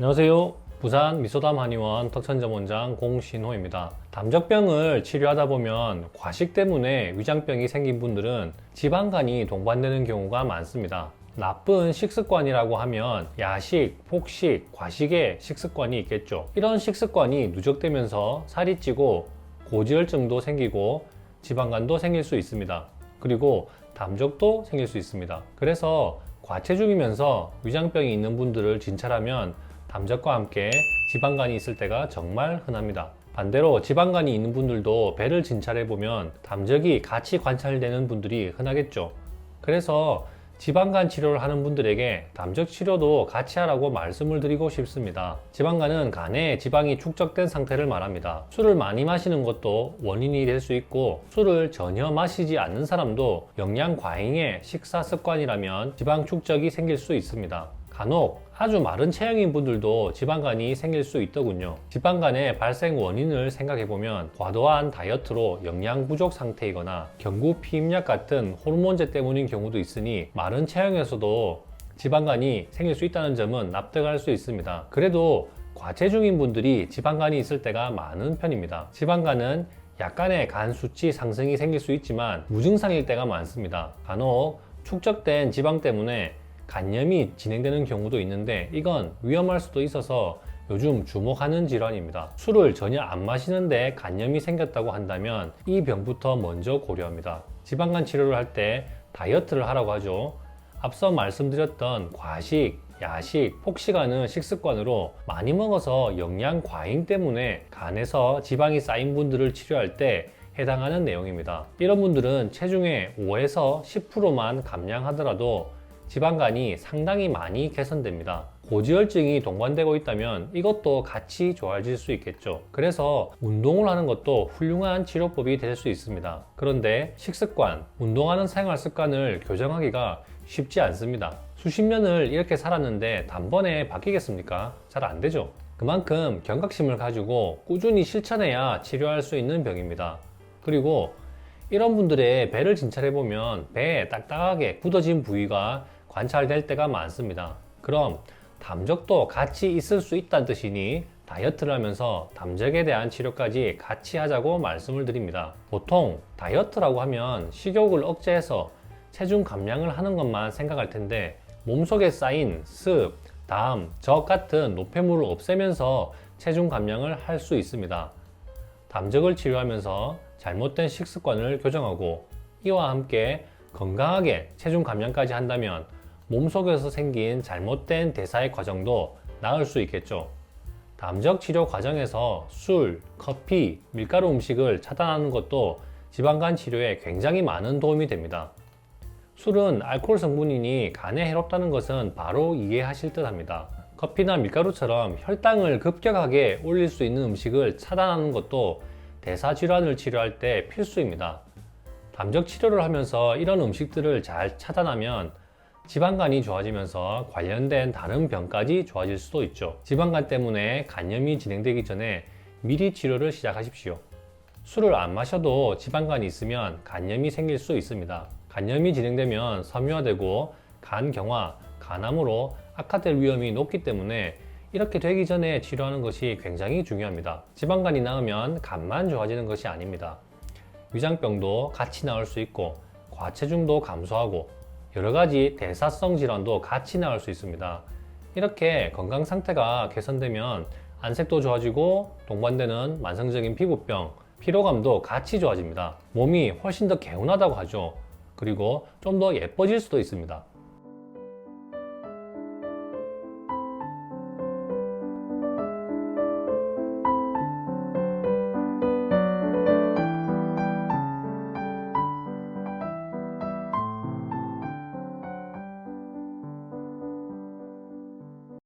안녕하세요. 부산 미소담 한의원 턱천점원장 공신호입니다. 담적병을 치료하다 보면 과식 때문에 위장병이 생긴 분들은 지방간이 동반되는 경우가 많습니다. 나쁜 식습관이라고 하면 야식, 폭식, 과식의 식습관이 있겠죠. 이런 식습관이 누적되면서 살이 찌고 고지혈증도 생기고 지방간도 생길 수 있습니다. 그리고 담적도 생길 수 있습니다. 그래서 과체중이면서 위장병이 있는 분들을 진찰하면 담적과 함께 지방간이 있을 때가 정말 흔합니다. 반대로 지방간이 있는 분들도 배를 진찰해보면 담적이 같이 관찰되는 분들이 흔하겠죠. 그래서 지방간 치료를 하는 분들에게 담적 치료도 같이 하라고 말씀을 드리고 싶습니다. 지방간은 간에 지방이 축적된 상태를 말합니다. 술을 많이 마시는 것도 원인이 될 수 있고, 술을 전혀 마시지 않는 사람도 영양 과잉의 식사 습관이라면 지방 축적이 생길 수 있습니다. 간혹 아주 마른 체형인 분들도 지방간이 생길 수 있더군요. 지방간의 발생 원인을 생각해보면 과도한 다이어트로 영양 부족 상태이거나 경구 피임약 같은 호르몬제 때문인 경우도 있으니 마른 체형에서도 지방간이 생길 수 있다는 점은 납득할 수 있습니다. 그래도 과체중인 분들이 지방간이 있을 때가 많은 편입니다. 지방간은 약간의 간 수치 상승이 생길 수 있지만 무증상일 때가 많습니다. 간혹 축적된 지방 때문에 간염이 진행되는 경우도 있는데 이건 위험할 수도 있어서 요즘 주목하는 질환입니다. 술을 전혀 안 마시는데 간염이 생겼다고 한다면 이 병부터 먼저 고려합니다. 지방간 치료를 할 때 다이어트를 하라고 하죠. 앞서 말씀드렸던 과식, 야식, 폭식하는 식습관으로 많이 먹어서 영양 과잉 때문에 간에서 지방이 쌓인 분들을 치료할 때 해당하는 내용입니다. 이런 분들은 체중의 5에서 10%만 감량하더라도 지방간이 상당히 많이 개선됩니다. 고지혈증이 동반되고 있다면 이것도 같이 좋아질 수 있겠죠. 그래서 운동을 하는 것도 훌륭한 치료법이 될 수 있습니다. 그런데 식습관, 운동하는 생활 습관을 교정하기가 쉽지 않습니다. 수십 년을 이렇게 살았는데 단번에 바뀌겠습니까? 잘 안 되죠. 그만큼 경각심을 가지고 꾸준히 실천해야 치료할 수 있는 병입니다. 그리고 이런 분들의 배를 진찰해보면 배에 딱딱하게 굳어진 부위가 관찰될 때가 많습니다. 그럼 담적도 같이 있을 수 있다는 뜻이니 다이어트를 하면서 담적에 대한 치료까지 같이 하자고 말씀을 드립니다. 보통 다이어트라고 하면 식욕을 억제해서 체중 감량을 하는 것만 생각할 텐데 몸속에 쌓인 습, 담, 적 같은 노폐물을 없애면서 체중 감량을 할 수 있습니다. 담적을 치료하면서 잘못된 식습관을 교정하고 이와 함께 건강하게 체중 감량까지 한다면 몸속에서 생긴 잘못된 대사의 과정도 나을 수 있겠죠. 담적 치료 과정에서 술, 커피, 밀가루 음식을 차단하는 것도 지방간 치료에 굉장히 많은 도움이 됩니다. 술은 알코올 성분이니 간에 해롭다는 것은 바로 이해하실 듯 합니다. 커피나 밀가루처럼 혈당을 급격하게 올릴 수 있는 음식을 차단하는 것도 대사질환을 치료할 때 필수입니다. 담적 치료를 하면서 이런 음식들을 잘 차단하면 지방간이 좋아지면서 관련된 다른 병까지 좋아질 수도 있죠. 지방간 때문에 간염이 진행되기 전에 미리 치료를 시작하십시오. 술을 안 마셔도 지방간이 있으면 간염이 생길 수 있습니다. 간염이 진행되면 섬유화되고 간경화, 간암으로 악화될 위험이 높기 때문에 이렇게 되기 전에 치료하는 것이 굉장히 중요합니다. 지방간이 나으면 간만 좋아지는 것이 아닙니다. 위장병도 같이 나을 수 있고 과체중도 감소하고 여러가지 대사성 질환도 같이 나을 수 있습니다. 이렇게 건강 상태가 개선되면 안색도 좋아지고 동반되는 만성적인 피부병, 피로감도 같이 좋아집니다. 몸이 훨씬 더 개운하다고 하죠. 그리고 좀 더 예뻐질 수도 있습니다.